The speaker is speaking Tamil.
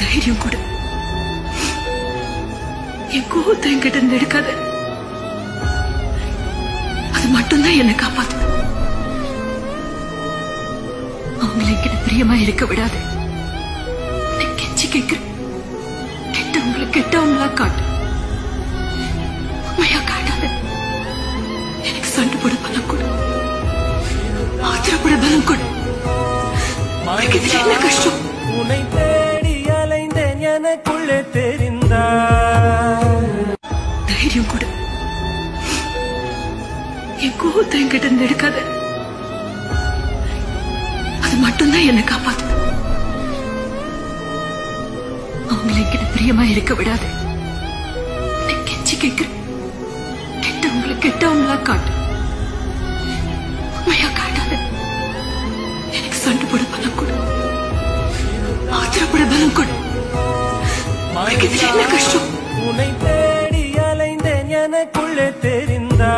தைரியம் கொடு. என் கோவத்தை என்கிட்ட இருந்து எடுக்காத. அது மட்டும்தான் என்னை காப்பாத்து. அவங்களை என்கிட்ட பிரியமா இருக்க விடாது. கெஞ்சி கேட்கிறேன், கெட்டவங்களா காட்டு. உண்மையா காட்டாத. எனக்கு சண்டை போட பலம் கொடு, ஆத்திரப்பட பலம் கொடு. உனக்கு இதுல என்ன கஷ்டம்? உன்னை தேடி அலைந்தேன் எனக்குள்ளே தெரிந்தா. தைரியம் கொடு. என் கோவத்தை என்கிட்ட இருந்து எடுக்காத. அது மட்டும்தான் என்னை காப்பாத்து. அவங்களை என்கிட்ட பிரியமா இருக்க விடாது. கெஞ்சி கேட்கிறேன், கெட்டவங்களா காட்டு. உண்மையா காட்டாத. எனக்கு சண்டை போட பலம் கொடு, ஆத்திரப்பட பலம் கொடு. உனக்கு இதுல என்ன கஷ்டம்? உன்னை தேடி அலைந்தேன் எனக்குள்ளே தெரிந்தா.